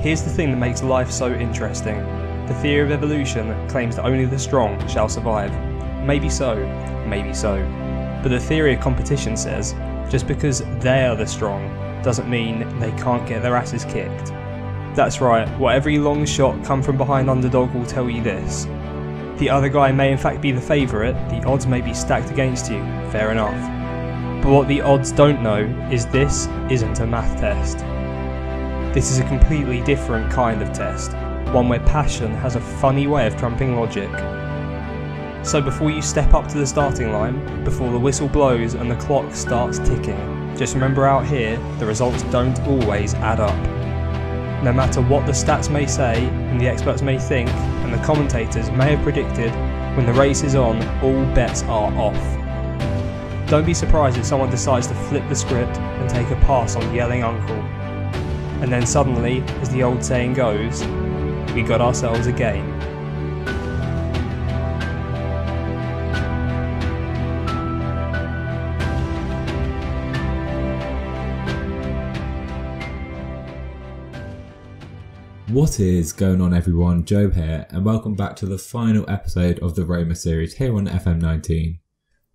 Here's the thing that makes life so interesting. The theory of evolution claims that only the strong shall survive. Maybe so, but the theory of competition says just because they are the strong doesn't mean they can't get their asses kicked. That's right, what every long shot come from behind underdog will tell you this. The other guy may in fact be the favourite, the odds may be stacked against you, fair enough. But what the odds don't know is this isn't a math test. This is a completely different kind of test, one where passion has a funny way of trumping logic. So before you step up to the starting line, before the whistle blows and the clock starts ticking, just remember out here, the results don't always add up. No matter what the stats may say, and the experts may think, and the commentators may have predicted, when the race is on, all bets are off. Don't be surprised if someone decides to flip the script and take a pass on yelling uncle. And then suddenly, as the old saying goes, we got ourselves a game. What is going on everyone, Joe here, and welcome back to the final episode of the Roma series here on FM19.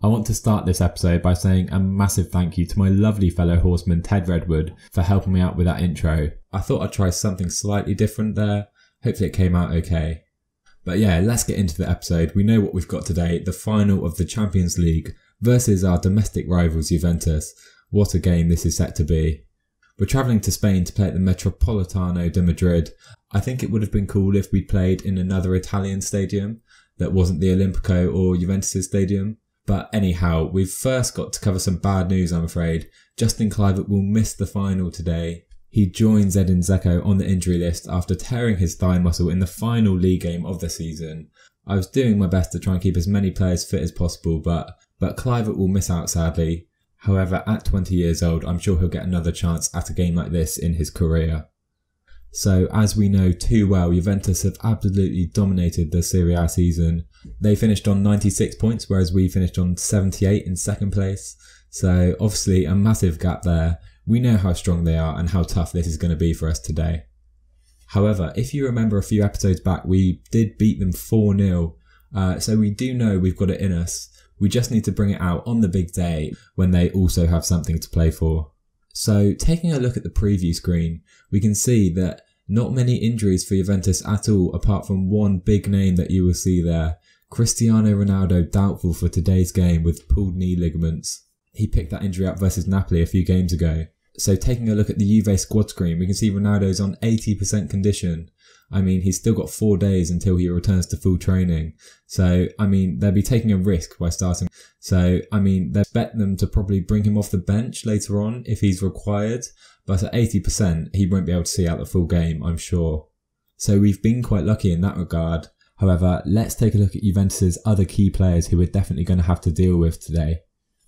I want to start this episode by saying a massive thank you to my lovely fellow horseman Ted Redwood for helping me out with that intro. I thought I'd try something slightly different there, hopefully it came out okay. But yeah, let's get into the episode. We know what we've got today, the final of the Champions League versus our domestic rivals Juventus. What a game this is set to be. We're travelling to Spain to play at the Metropolitano de Madrid. I think it would have been cool if we'd played in another Italian stadium that wasn't the Olimpico or Juventus' stadium. But anyhow, we've first got to cover some bad news, I'm afraid. Justin Kluivert will miss the final today. He joins Edin Dzeko on the injury list after tearing his thigh muscle in the final league game of the season. I was doing my best to try and keep as many players fit as possible, but Kluivert will miss out sadly. However, at 20 years old, I'm sure he'll get another chance at a game like this in his career. So, as we know too well, Juventus have absolutely dominated the Serie A season. They finished on 96 points, whereas we finished on 78 in second place. So, obviously, a massive gap there. We know how strong they are and how tough this is going to be for us today. However, if you remember a few episodes back, we did beat them 4-0. So we do know we've got it in us. We just need to bring it out on the big day when they also have something to play for. So taking a look at the preview screen, we can see that not many injuries for Juventus at all, apart from one big name that you will see there. Cristiano Ronaldo doubtful for today's game with pulled knee ligaments. He picked that injury up versus Napoli a few games ago. So taking a look at the Juve squad screen, we can see Ronaldo's on 80% condition. I mean, he's still got 4 days until he returns to full training. So, I mean, they'll be taking a risk by starting. So, I mean, they expect them to probably bring him off the bench later on if he's required. But at 80%, he won't be able to see out the full game, I'm sure. So we've been quite lucky in that regard. However, let's take a look at Juventus' other key players who we're definitely going to have to deal with today.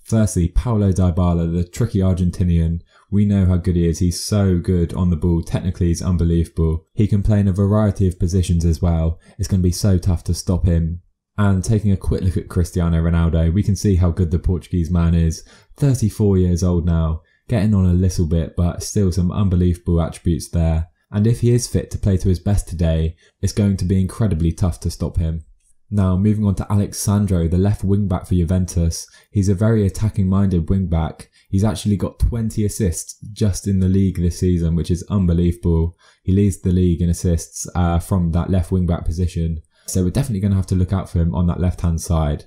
Firstly, Paulo Dybala, the tricky Argentinian. We know how good he is. He's so good on the ball. Technically, he's unbelievable. He can play in a variety of positions as well. It's going to be so tough to stop him. And taking a quick look at Cristiano Ronaldo, we can see how good the Portuguese man is. 34 years old now. Getting on a little bit, but still some unbelievable attributes there. And if he is fit to play to his best today, it's going to be incredibly tough to stop him. Now, moving on to Alex Sandro, the left wing-back for Juventus. He's a very attacking-minded wing-back. He's actually got 20 assists just in the league this season, which is unbelievable. He leads the league in assists from that left wing-back position. So we're definitely going to have to look out for him on that left-hand side.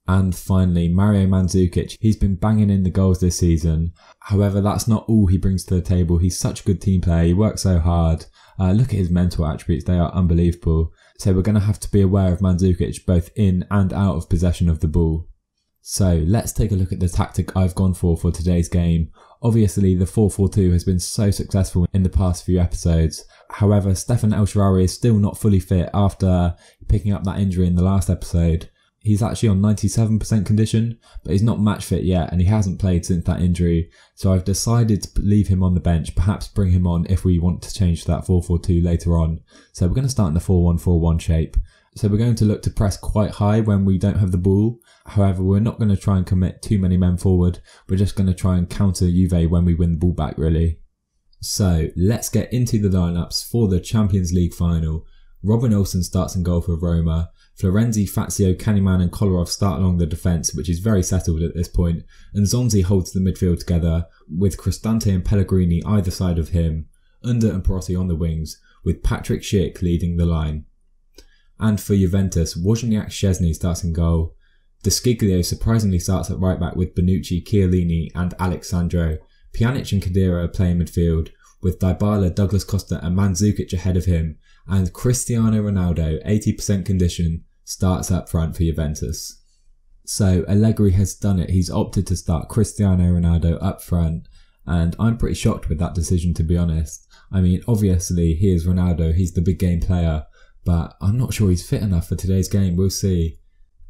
And finally, Mario Mandzukic. He's been banging in the goals this season. However, that's not all he brings to the table. He's such a good team player. He works so hard. Look at his mental attributes. They are unbelievable. So we're going to have to be aware of Mandzukic both in and out of possession of the ball. So let's take a look at the tactic I've gone for today's game. Obviously, the 4-4-2 has been so successful in the past few episodes. However, Stefan El Shaarawy is still not fully fit after picking up that injury in the last episode. He's actually on 97% condition, but he's not match fit yet and he hasn't played since that injury. So I've decided to leave him on the bench, perhaps bring him on if we want to change to that 4-4-2 later on. So we're going to start in the 4-1-4-1 shape. So we're going to look to press quite high when we don't have the ball. However, we're not going to try and commit too many men forward. We're just going to try and counter Juve when we win the ball back, really. So let's get into the lineups for the Champions League final. Robin Olsen starts in goal for Roma. Florenzi, Fazio, Candyman and Kolarov start along the defence, which is very settled at this point, and Zonzi holds the midfield together, with Cristante and Pellegrini either side of him, Under and Perotti on the wings, with Patrick Schick leading the line. And for Juventus, Wozniak Szczesny starts in goal. De Sciglio surprisingly starts at right back with Bonucci, Chiellini and Alexandro. Pjanic and Khedira play in midfield, with Dybala, Douglas Costa and Mandzukic ahead of him, and Cristiano Ronaldo, 80% condition, starts up front for Juventus. So Allegri has done it. He's opted to start Cristiano Ronaldo up front, and I'm pretty shocked with that decision, to be honest. I mean, obviously he is Ronaldo, he's the big game player, but I'm not sure he's fit enough for today's game, we'll see.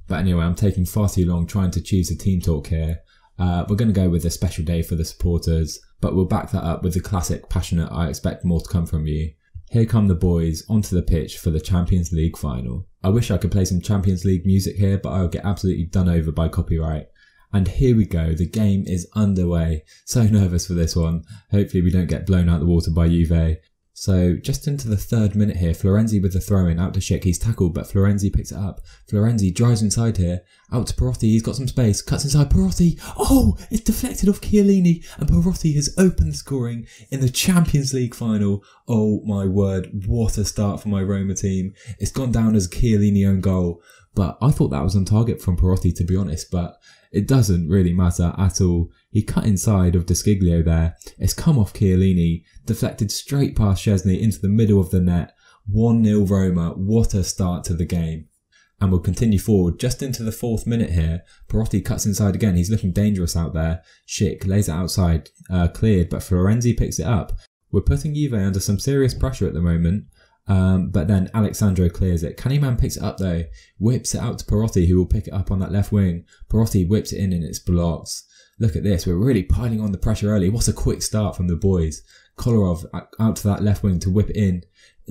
But anyway, I'm taking far too long trying to choose a team talk here. We're going to go with a special day for the supporters, but we'll back that up with the classic passionate I expect more to come from you. Here come the boys onto the pitch for the Champions League final. I wish I could play some Champions League music here, but I'll get absolutely done over by copyright. And here we go, the game is underway. So nervous for this one. Hopefully we don't get blown out the water by Juve. So just into the 3rd minute here, Florenzi with the throw in out to Schick. He's tackled, but Florenzi picks it up. Florenzi drives inside here, out to Perotti. He's got some space, cuts inside Perotti. Oh, it's deflected off Chiellini, and Perotti has opened the scoring in the Champions League final. Oh my word, what a start for my Roma team. It's gone down as a Chiellini own goal, but I thought that was on target from Perotti, to be honest, but it doesn't really matter at all. He cut inside of De Sciglio there. It's come off Chiellini, deflected straight past Szczesny into the middle of the net. 1-0 Roma. What a start to the game. And we'll continue forward just into the 4th minute here. Perotti cuts inside again. He's looking dangerous out there. Schick lays it outside, cleared, but Florenzi picks it up. We're putting Juve under some serious pressure at the moment. But then Alexandro clears it. Candyman picks it up though, whips it out to Perotti, who will pick it up on that left wing. Perotti whips it in and it's blocked. Look at this, we're really piling on the pressure early. What a quick start from the boys. Kolarov out to that left wing to whip it in.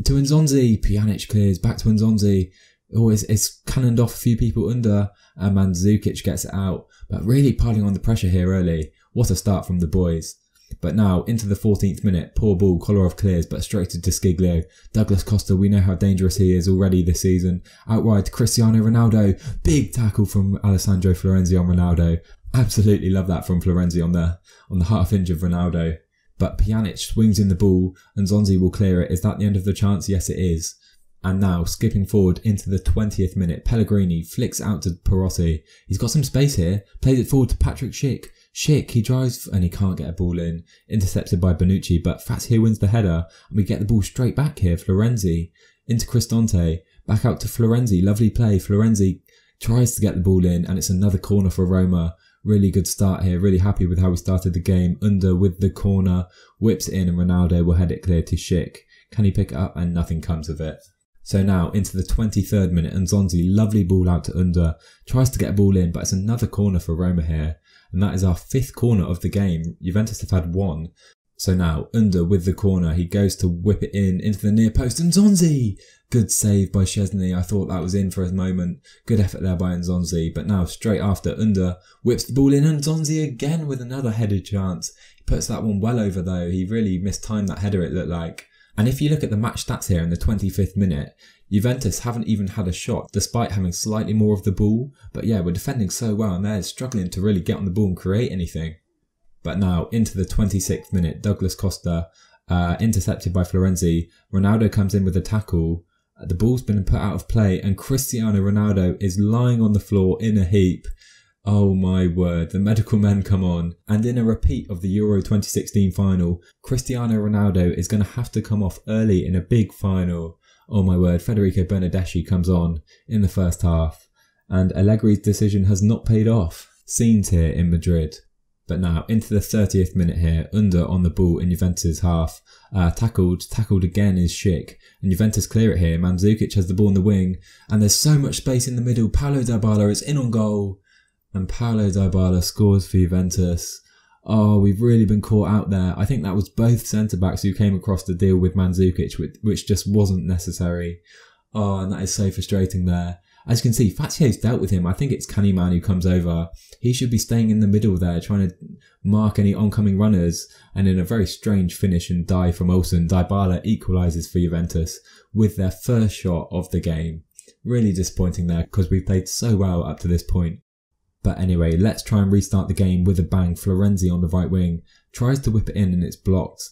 To Nzonzi, Pjanic clears, back to Nzonzi. Oh, it's cannoned off a few people under, and Mandzukic gets it out. But really piling on the pressure here early. What a start from the boys. But now, into the 14th minute, poor ball, Kolarov clears, but straight to De Sciglio. Douglas Costa, we know how dangerous he is already this season. Outright to Cristiano Ronaldo. Big tackle from Alessandro Florenzi on Ronaldo. Absolutely love that from Florenzi on the half inch of Ronaldo. But Pjanic swings in the ball, and Zonzi will clear it. Is that the end of the chance? Yes, it is. And now, skipping forward into the 20th minute, Pellegrini flicks out to Perotti. He's got some space here, plays it forward to Patrick Schick. Schick, he drives and he can't get a ball in. Intercepted by Bonucci, but Fazio wins the header, and we get the ball straight back here. Florenzi into Cristante, back out to Florenzi. Lovely play. Florenzi tries to get the ball in, and it's another corner for Roma. Really good start here. Really happy with how we started the game. Under with the corner, whips it in, and Ronaldo will head it clear to Schick. Can he pick it up? And nothing comes of it. So now into the 23rd minute, and Nzonzi, lovely ball out to Under, tries to get a ball in, but it's another corner for Roma here. And that is our 5th corner of the game. Juventus have had 1. So now, Under with the corner, he goes to whip it in into the near post, and Nzonzi! Good save by Szczesny. I thought that was in for a moment. Good effort there by Nzonzi. But now, straight after, Under whips the ball in, and Nzonzi again with another headed chance. He puts that one well over though. He really mistimed that header, it looked like. And if you look at the match stats here in the 25th minute, Juventus haven't even had a shot despite having slightly more of the ball. But yeah, we're defending so well and they're struggling to really get on the ball and create anything. But now into the 26th minute, Douglas Costa intercepted by Florenzi. Ronaldo comes in with a tackle. The ball's been put out of play and Cristiano Ronaldo is lying on the floor in a heap. Oh my word, the medical men come on. And in a repeat of the Euro 2016 final, Cristiano Ronaldo is going to have to come off early in a big final. Oh my word, Federico Bernardeschi comes on in the first half. And Allegri's decision has not paid off. Scenes here in Madrid. But now, into the 30th minute here, Under on the ball in Juventus' half. Tackled again is Schick. And Juventus clear it here. Mandzukic has the ball in the wing. And there's so much space in the middle. Paulo Dybala is in on goal. And Paulo Dybala scores for Juventus. Oh, we've really been caught out there. I think that was both centre-backs who came across to deal with Mandzukic, which just wasn't necessary. Oh, and that is so frustrating there. As you can see, Fazio's dealt with him. I think it's Candyman who comes over. He should be staying in the middle there, trying to mark any oncoming runners. And in a very strange finish and dive from Olsen, Dybala equalises for Juventus with their first shot of the game. Really disappointing there because we played so well up to this point. But anyway, let's try and restart the game with a bang. Florenzi on the right wing tries to whip it in and it's blocked.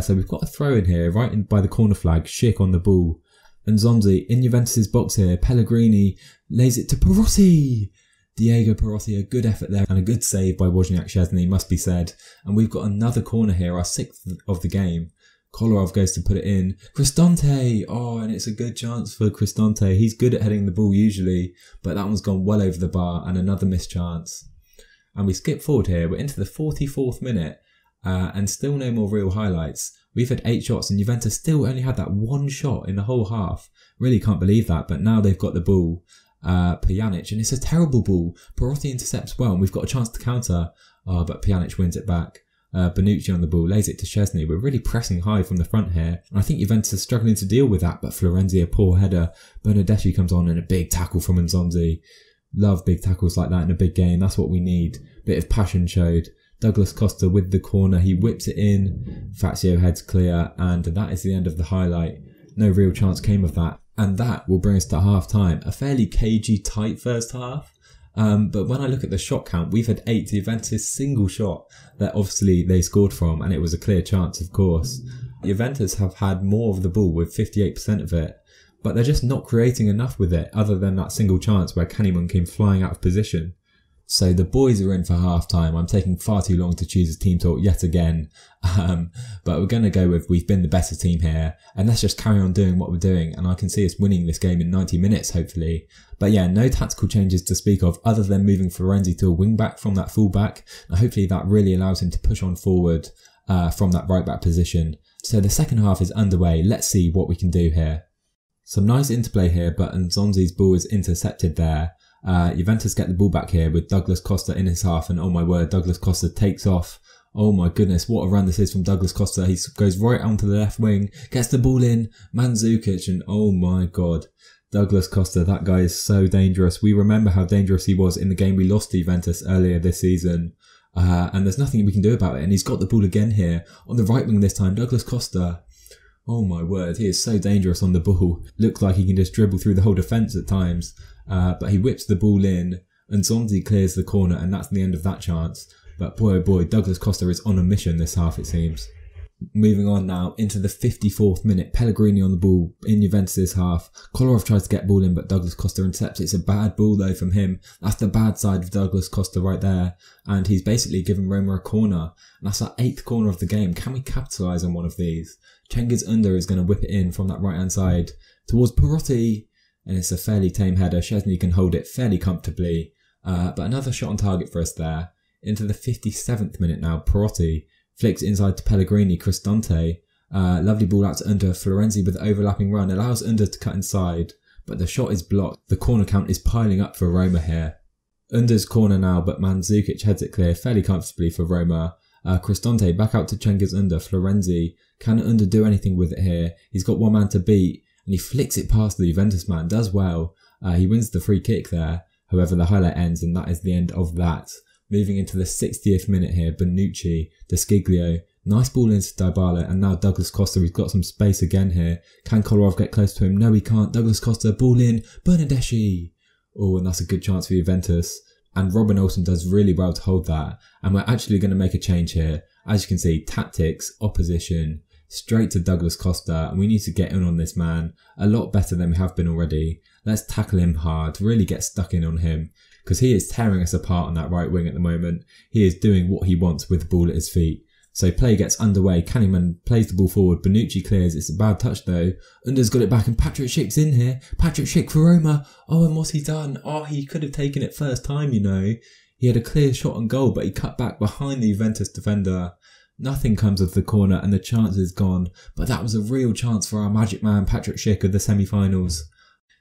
So we've got a throw in here, right in by the corner flag. Schick on the ball. And Nzonzi in Juventus' box here. Pellegrini lays it to Perotti. Diego Perotti, a good effort there and a good save by Wozniak Szczesny, must be said. And we've got another corner here, our 6th of the game. Kolarov goes to put it in. Cristante! Oh, and it's a good chance for Cristante. He's good at heading the ball usually, but that one's gone well over the bar and another missed chance. And we skip forward here. We're into the 44th minute and still no more real highlights. We've had 8 shots and Juventus still only had that 1 shot in the whole half. Really can't believe that, but now they've got the ball. Pjanic, and it's a terrible ball. Perotti intercepts well and we've got a chance to counter, but Pjanic wins it back. Bonucci on the ball, lays it to Szczesny. We're really pressing high from the front here, and I think Juventus is struggling to deal with that, but Florenzi, a poor header. Bernardeschi comes on and a big tackle from Nzonzi. Love big tackles like that in a big game, that's what we need. Bit of passion showed. Douglas Costa with the corner, he whips it in. Fazio heads clear, and that is the end of the highlight. No real chance came of that. And that will bring us to half time. A fairly cagey, tight first half. But when I look at the shot count, we've had 8 Juventus single shot that obviously they scored from, and it was a clear chance, of course. Juventus have had more of the ball with 58% of it, but they're just not creating enough with it other than that single chance where Candyman came flying out of position. So the boys are in for half time. I'm taking far too long to choose a team talk yet again. But we're going to go with we've been the better team here. And let's just carry on doing what we're doing. And I can see us winning this game in 90 minutes, hopefully. But yeah, no tactical changes to speak of other than moving Florenzi to a wing back from that full back. And hopefully that really allows him to push on forward from that right back position. So the second half is underway. Let's see what we can do here. Some nice interplay here, but Nzonzi's ball is intercepted there. Juventus get the ball back here with Douglas Costa in his half, and oh my word, Douglas Costa takes off. Oh my goodness, what a run this is from Douglas Costa. He goes right onto the left wing, gets the ball in, Mandzukic, and oh my god, Douglas Costa, that guy is so dangerous. We remember how dangerous he was in the game we lost to Juventus earlier this season. And there's nothing we can do about it, and he's got the ball again here, on the right wing this time, Douglas Costa. Oh my word, he is so dangerous on the ball. Looks like he can just dribble through the whole defence at times. But he whips the ball in, and Nzonzi clears the corner, and that's the end of that chance. But boy oh boy, Douglas Costa is on a mission this half, it seems. Moving on now into the 54th minute, Pellegrini on the ball in Juventus' half. Kolarov tries to get ball in, but Douglas Costa intercepts. It's a bad ball though from him. That's the bad side of Douglas Costa right there. And he's basically given Roma a corner. And that's our 8th corner of the game. Can we capitalise on one of these? Cengiz Under is going to whip it in from that right hand side towards Perotti. And it's a fairly tame header. Szczesny can hold it fairly comfortably. But another shot on target for us there. Into the 57th minute now, Perotti flicks inside to Pellegrini. Cristante, lovely ball out to Under. Florenzi with the overlapping run allows Under to cut inside, but the shot is blocked. The corner count is piling up for Roma here. Under's corner now, but Mandzukic heads it clear fairly comfortably for Roma. Cristante back out to Cengiz Under. Florenzi, can Under do anything with it here? He's got one man to beat, and he flicks it past the Juventus man. Does well. He wins the free kick there. However, the highlight ends, and that is the end of that. Moving into the 60th minute here, Bonucci, De Sciglio, nice ball into Dybala, and now Douglas Costa, he's got some space again here. Can Kolarov get close to him? No, he can't. Douglas Costa, ball in, Bernardeschi. Oh, and that's a good chance for Juventus. And Robin Olsen does really well to hold that. And we're actually going to make a change here. As you can see, tactics, opposition, straight to Douglas Costa, and we need to get in on this man a lot better than we have been already. Let's tackle him hard, really get stuck in on him, because he is tearing us apart on that right wing at the moment. He is doing what he wants with the ball at his feet. So play gets underway. Candyman plays the ball forward. Bonucci clears. It's a bad touch though. Under's got it back and Patrick Schick's in here. Patrick Schick for Roma. Oh, and what's he done? Oh, he could have taken it first time, you know. He had a clear shot on goal, but he cut back behind the Juventus defender. Nothing comes of the corner and the chance is gone. But that was a real chance for our magic man, Patrick Schick, of the semi-finals.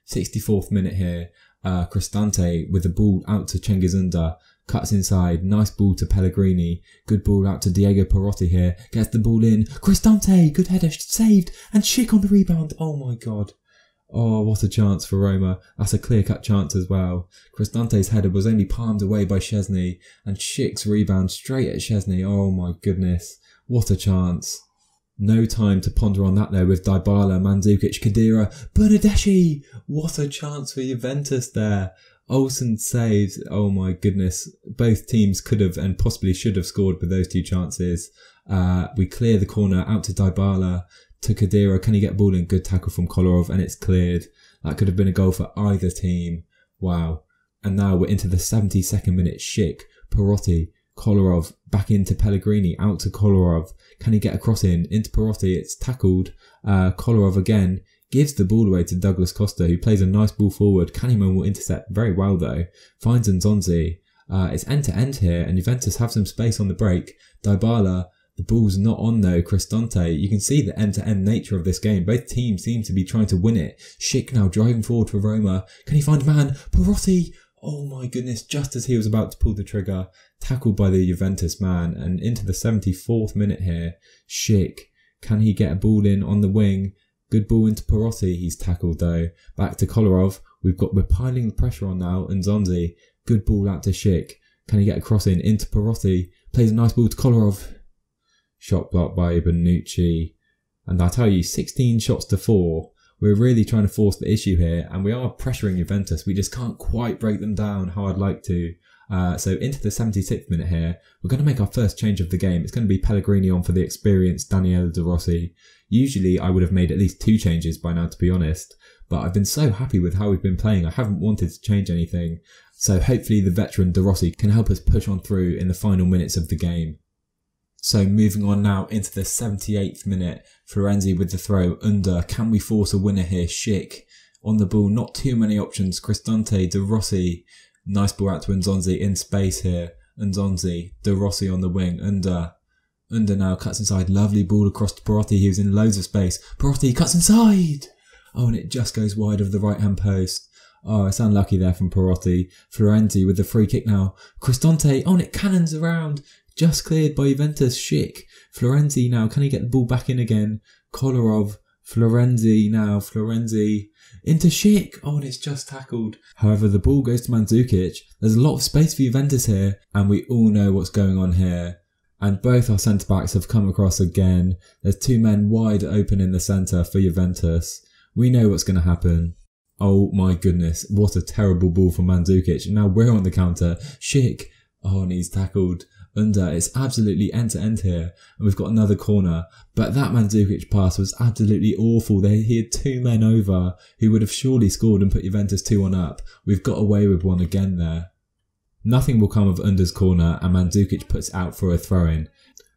64th minute here. Cristante with the ball out to Cengiz Under. Cuts inside. Nice ball to Pellegrini. Good ball out to Diego Perotti here. Gets the ball in. Cristante. Good header. Saved. And Schick on the rebound. Oh my god. Oh, what a chance for Roma. That's a clear-cut chance as well. Cristante's header was only palmed away by Szczesny, and Schick's rebound straight at Szczesny. Oh my goodness. What a chance. No time to ponder on that though, with Dybala, Mandzukic, Khedira, Bernardeschi. What a chance for Juventus there. Olsen saves. Oh my goodness. Both teams could have and possibly should have scored with those two chances. We clear the corner out to Dybala, to Khedira. Can he get ball in? Good tackle from Kolarov, and it's cleared. That could have been a goal for either team. Wow. And now we're into the 72nd minute. Schick, Perotti, Kolarov, back into Pellegrini, out to Kolarov. Can he get a cross in? Into Perotti, it's tackled. Kolarov again gives the ball away to Douglas Costa, who plays a nice ball forward. Kanyeman will intercept very well though. Finds Nzonzi. It's end to end here, and Juventus have some space on the break. Dybala, the ball's not on though. Cristante, you can see the end to end nature of this game. Both teams seem to be trying to win it. Schick now driving forward for Roma. Can he find a man? Perotti! Oh my goodness, just as he was about to pull the trigger, tackled by the Juventus man, and into the 74th minute here. Schick, can he get a ball in on the wing? Good ball into Perotti, he's tackled though. Back to Kolarov, we're piling the pressure on now, and Nzonzi, good ball out to Schick. Can he get a cross in? Into Perotti, plays a nice ball to Kolarov. Shot blocked by Bonucci, and I tell you, 16 shots to 4. We're really trying to force the issue here, and we are pressuring Juventus. We just can't quite break them down how I'd like to. So into the 76th minute here, we're going to make our first change of the game. It's going to be Pellegrini on for the experienced Daniele De Rossi. Usually I would have made at least 2 changes by now, to be honest, but I've been so happy with how we've been playing. I haven't wanted to change anything. So hopefully the veteran De Rossi can help us push on through in the final minutes of the game. So moving on now into the 78th minute, Florenzi with the throw under. Can we force a winner here? Schick on the ball, not too many options. Cristante, De Rossi, nice ball out to Nzonzi in space here. Nzonzi, De Rossi on the wing, under now, cuts inside, lovely ball across to Perotti, he was in loads of space. Perotti cuts inside! Oh, and it just goes wide of the right hand post. Oh, it's unlucky there from Perotti. Florenzi with the free kick now. Cristante, oh, and it cannons around. Just cleared by Juventus. Schick. Florenzi now. Can he get the ball back in again? Kolarov. Florenzi now. Florenzi. Into Schick. Oh, and it's just tackled. However, the ball goes to Mandzukic. There's a lot of space for Juventus here. And we all know what's going on here. And both our centre-backs have come across again. There's 2 men wide open in the centre for Juventus. We know what's going to happen. Oh my goodness. What a terrible ball from Mandzukic. Now we're on the counter. Schick. Oh, and he's tackled. Under. It's absolutely end to end here, and we've got another corner, but that Mandzukic pass was absolutely awful. He had 2 men over who would have surely scored and put Juventus 2-1 up. We've got away with one again there. Nothing will come of Under's corner, and Mandzukic puts out for a throw-in.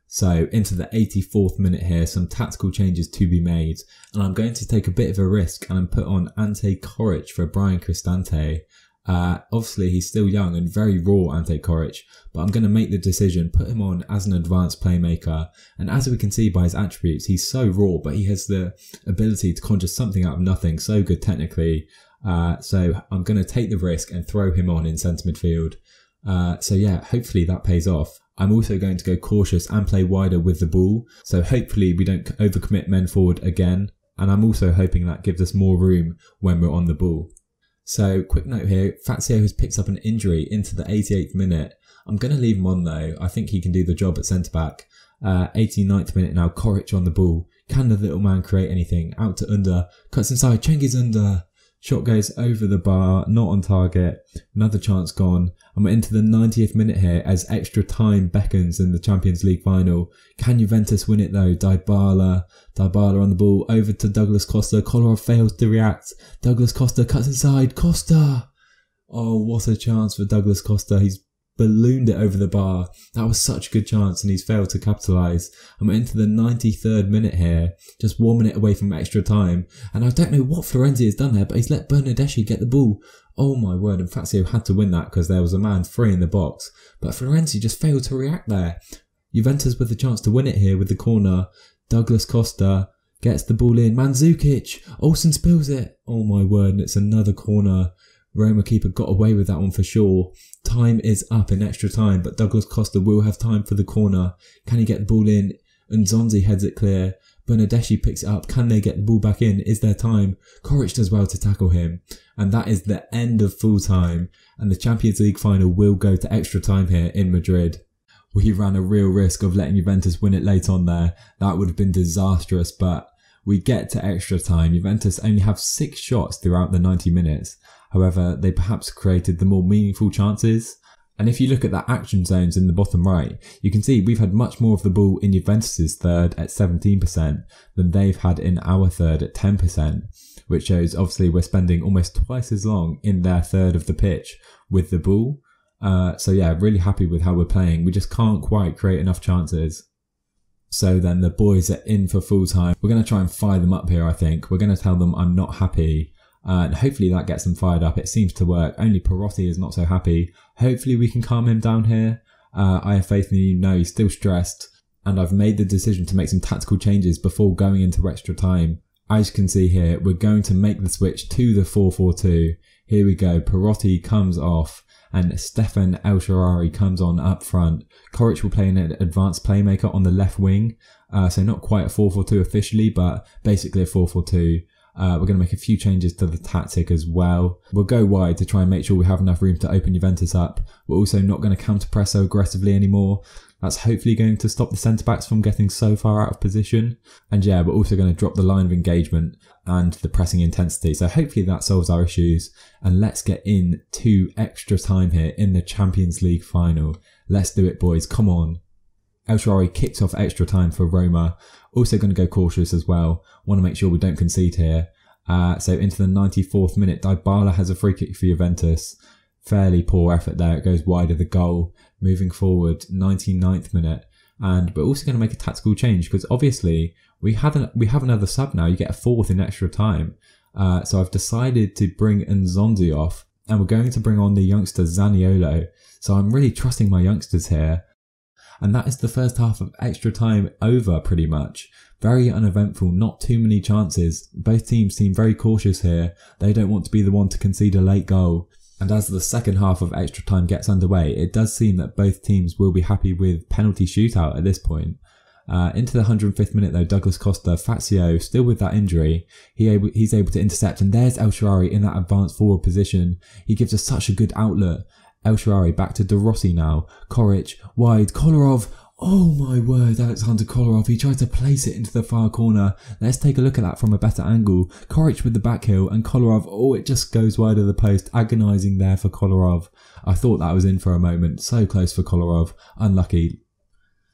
So into the 84th minute here, some tactical changes to be made, and I'm going to take a bit of a risk and put on Ante Coric for Brian Cristante. Obviously he's still young and very raw, Ante Coric, but I'm going to make the decision, put him on as an advanced playmaker, and as we can see by his attributes, he's so raw, but he has the ability to conjure something out of nothing, so good technically. So I'm going to take the risk and throw him on in centre midfield. So yeah, hopefully that pays off. I'm also going to go cautious and play wider with the ball, so hopefully we don't overcommit men forward again, and I'm also hoping that gives us more room when we're on the ball. So, quick note here, Fazio has picked up an injury into the 88th minute. I'm going to leave him on though. I think he can do the job at centre-back. 89th minute now, Coric on the ball. Can the little man create anything? Out to Under. Cuts inside, Cengiz Under. Shot goes over the bar, not on target. Another chance gone. And we're into the 90th minute here as extra time beckons in the Champions League final. Can Juventus win it though? Dybala on the ball, over to Douglas Costa. Kolarov fails to react. Douglas Costa cuts inside. Costa! Oh, what a chance for Douglas Costa. He's ballooned it over the bar. That was such a good chance and he's failed to capitalise. And we're into the 93rd minute here, just 1 minute away from extra time. And I don't know what Florenzi has done there, but he's let Bernardeschi get the ball. Oh my word, and Fazio had to win that because there was a man free in the box. But Florenzi just failed to react there. Juventus with the chance to win it here with the corner. Douglas Costa gets the ball in. Mandzukic! Olsen spills it. Oh my word, and it's another corner. Roma keeper got away with that one for sure. Time is up in extra time, but Douglas Costa will have time for the corner. Can he get the ball in? Nzonzi heads it clear. Bernardeschi picks it up. Can they get the ball back in? Is there time? Koric does well to tackle him. And that is the end of full time. And the Champions League final will go to extra time here in Madrid. We ran a real risk of letting Juventus win it late on there. That would have been disastrous, but we get to extra time. Juventus only have 6 shots throughout the 90 minutes. However, they perhaps created the more meaningful chances. And if you look at the action zones in the bottom right, you can see we've had much more of the ball in Juventus's third at 17% than they've had in our third at 10%, which shows obviously we're spending almost twice as long in their third of the pitch with the ball. So yeah, really happy with how we're playing. We just can't quite create enough chances. So then the boys are in for full time. We're going to try and fire them up here, I think. We're going to tell them I'm not happy. And hopefully that gets them fired up. It seems to work. Only Perotti is not so happy. Hopefully we can calm him down here. I have faith in you. No, he's still stressed. And I've made the decision to make some tactical changes before going into extra time. As you can see here, we're going to make the switch to the 4-4-2. Here we go. Perotti comes off and Stefan El Shaarawy comes on up front. Koric will play an advanced playmaker on the left wing. So not quite a 4-4-2 officially, but basically a 4-4-2. We're going to make a few changes to the tactic as well. We'll go wide to try and make sure we have enough room to open Juventus up. We're also not going to counter-press so aggressively anymore. That's hopefully going to stop the centre-backs from getting so far out of position. And yeah, we're also going to drop the line of engagement and the pressing intensity. So hopefully that solves our issues. And let's get in to extra time here in the Champions League final. Let's do it, boys. Come on. El Shaarawy kicks off extra time for Roma. Also going to go cautious as well. Want to make sure we don't concede here. So into the 94th minute, Dybala has a free kick for Juventus. Fairly poor effort there. It goes wide of the goal. Moving forward, 99th minute. And we're also going to make a tactical change because obviously we have another sub now. You get a 4th in extra time. So I've decided to bring Nzonzi off. And we're going to bring on the youngster Zaniolo. So I'm really trusting my youngsters here. And that is the first half of extra time over pretty much. Very uneventful, not too many chances. Both teams seem very cautious here. They don't want to be the one to concede a late goal. And as the second half of extra time gets underway, it does seem that both teams will be happy with penalty shootout at this point. Into the 105th minute though, Douglas Costa, Fazio, still with that injury, he's able to intercept, and there's El Shaarawy in that advanced forward position. He gives us such a good outlet. El Shaarawy back to De Rossi now. Koric, wide, Kolarov. Oh my word, Alexander Kolarov. He tried to place it into the far corner. Let's take a look at that from a better angle. Koric with the back heel and Kolarov. Oh, it just goes wide of the post. Agonising there for Kolarov. I thought that was in for a moment. So close for Kolarov. Unlucky.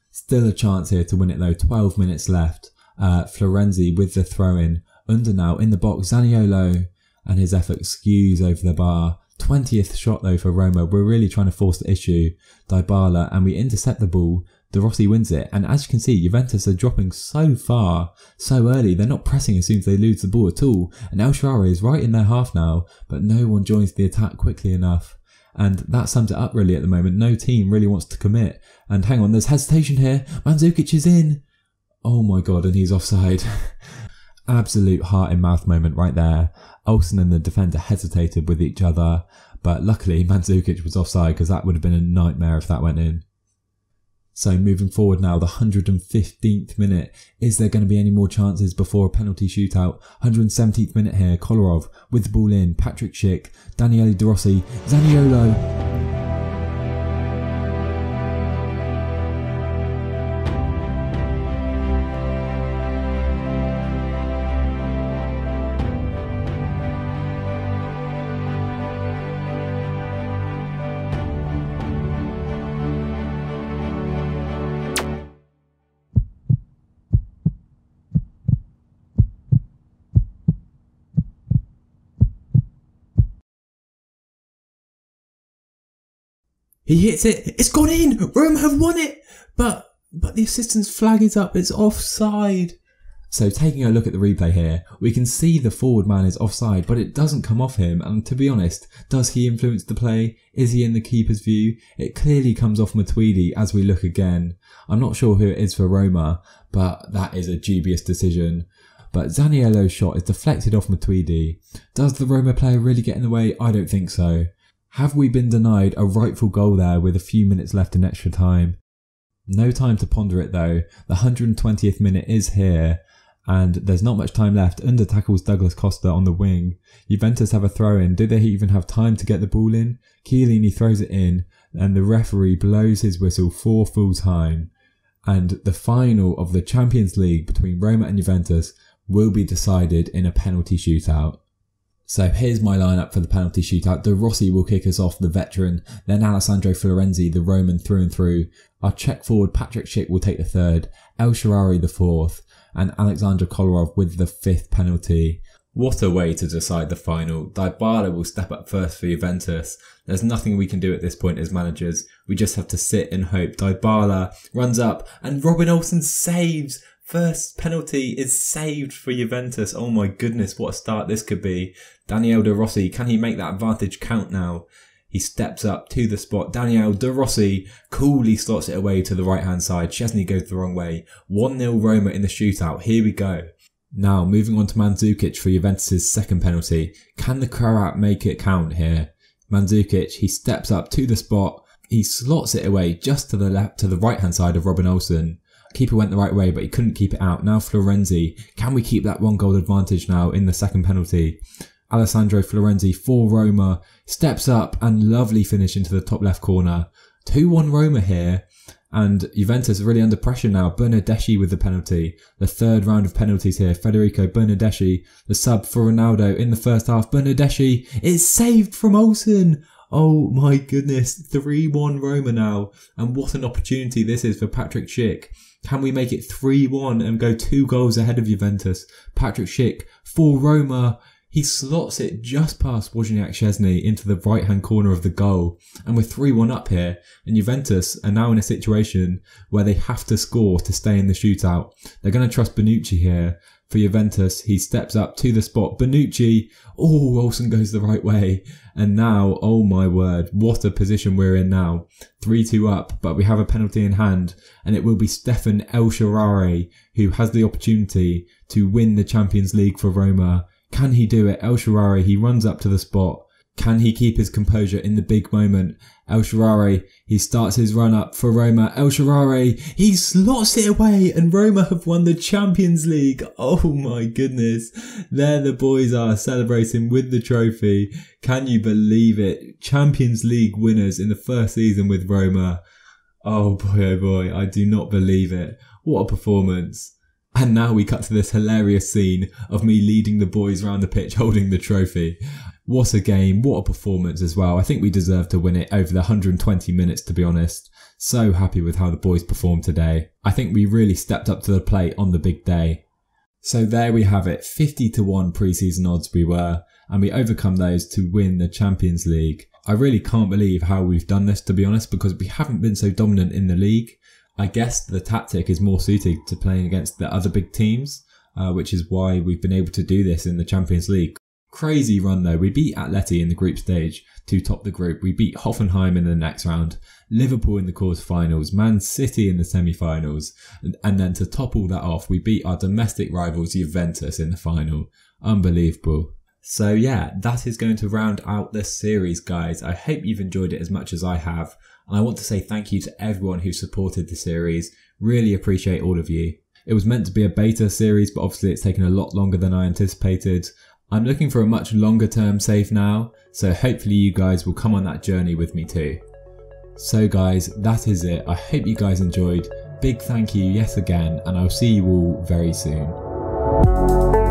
Still a chance here to win it though. 12 minutes left. Florenzi with the throw-in. Under now in the box. Zaniolo. And his effort skews over the bar. 20th shot though for Roma. We're really trying to force the issue. Dybala, and we intercept the ball. De Rossi wins it, and as you can see, Juventus are dropping so far, so early. They're not pressing as soon as they lose the ball at all, and El Shaarawy is right in their half now, but no one joins the attack quickly enough. And that sums it up really at the moment. No team really wants to commit. And hang on, there's hesitation here. Mandzukic is in. Oh my god, and he's offside. Absolute heart in mouth moment right there. Olsen and the defender hesitated with each other, but luckily Mandzukic was offside because that would have been a nightmare if that went in. So moving forward now, the 115th minute. Is there going to be any more chances before a penalty shootout? 117th minute here. Kolarov with the ball in. Patrick Schick, Daniele De Rossi, Zaniolo. He hits it. It's gone in. Roma have won it. But the assistant's flag is up. It's offside. So taking a look at the replay here, we can see the forward man is offside, but it doesn't come off him. And to be honest, does he influence the play? Is he in the keeper's view? It clearly comes off Matuidi as we look again. I'm not sure who it is for Roma, but that is a dubious decision. But Zaniolo's shot is deflected off Matuidi. Does the Roma player really get in the way? I don't think so. Have we been denied a rightful goal there with a few minutes left in extra time? No time to ponder it though. The 120th minute is here. and there's not much time left. Under tackles Douglas Costa on the wing. Juventus have a throw in. Do they even have time to get the ball in? Chiellini throws it in, and the referee blows his whistle for full time. And the final of the Champions League between Roma and Juventus will be decided in a penalty shootout. So here's my lineup for the penalty shootout. De Rossi will kick us off, the veteran. Then Alessandro Florenzi, the Roman through and through. Our Czech forward Patrick Schick will take the third. El Shaarawy the fourth. And Alexander Kolarov with the fifth penalty. What a way to decide the final. Dybala will step up first for Juventus. There's nothing we can do at this point as managers. We just have to sit and hope. Dybala runs up and Robin Olsen saves. First penalty is saved for Juventus. Oh my goodness, what a start this could be. Daniele De Rossi, can he make that advantage count now? He steps up to the spot. Daniele De Rossi coolly slots it away to the right hand side. Szczesny goes the wrong way. 1-0 Roma in the shootout. Here we go. Now, moving on to Mandzukic for Juventus' second penalty. Can the Croat make it count here? Mandzukic, he steps up to the spot. He slots it away just to the right hand side of Robin Olsen. Keeper went the right way, but he couldn't keep it out. Now Florenzi. Can we keep that 1-goal advantage now in the second penalty? Alessandro Florenzi for Roma. Steps up and lovely finish into the top left corner. 2-1 Roma here. And Juventus are really under pressure now. Bernardeschi with the penalty. The third round of penalties here. Federico Bernardeschi, the sub for Ronaldo in the first half. Bernardeschi is saved from Olsen. Oh my goodness. 3-1 Roma now. And what an opportunity this is for Patrick Schick. Can we make it 3-1 and go 2 goals ahead of Juventus? Patrick Schick for Roma. He slots it just past Wozniak Szczesny into the right-hand corner of the goal. And we're 3-1 up here. And Juventus are now in a situation where they have to score to stay in the shootout. They're going to trust Bonucci here. For Juventus, he steps up to the spot. Bonucci. Oh, Olsen goes the right way. And now, oh my word, what a position we're in now. 3-2 up, but we have a penalty in hand. And it will be Stefan El Shaarawy who has the opportunity to win the Champions League for Roma. Can he do it? El Shaarawy, he runs up to the spot. Can he keep his composure in the big moment? El Shaarawy, he starts his run up for Roma. El Shaarawy, he slots it away and Roma have won the Champions League. Oh my goodness. There the boys are celebrating with the trophy. Can you believe it? Champions League winners in the first season with Roma. Oh boy, I do not believe it. What a performance. And now we cut to this hilarious scene of me leading the boys around the pitch holding the trophy. What a game, what a performance as well. I think we deserve to win it over the 120 minutes, to be honest. So happy with how the boys performed today. I think we really stepped up to the plate on the big day. So there we have it, 50-1 pre-season odds we were, and we overcome those to win the Champions League. I really can't believe how we've done this, to be honest, because we haven't been so dominant in the league. I guess the tactic is more suited to playing against the other big teams, which is why we've been able to do this in the Champions League. Crazy run though. We beat Atleti in the group stage to top the group. We beat Hoffenheim in the next round, Liverpool in the quarterfinals, Man City in the semi-finals, and then to top all that off, we beat our domestic rivals Juventus in the final. Unbelievable. So yeah, that is going to round out this series, guys. I hope you've enjoyed it as much as I have. And I want to say thank you to everyone who supported the series. Really appreciate all of you. It was meant to be a beta series, but obviously it's taken a lot longer than I anticipated. I'm looking for a much longer term save now, so hopefully you guys will come on that journey with me too. So guys, that is it. I hope you guys enjoyed. Big thank you yet again, and I'll see you all very soon.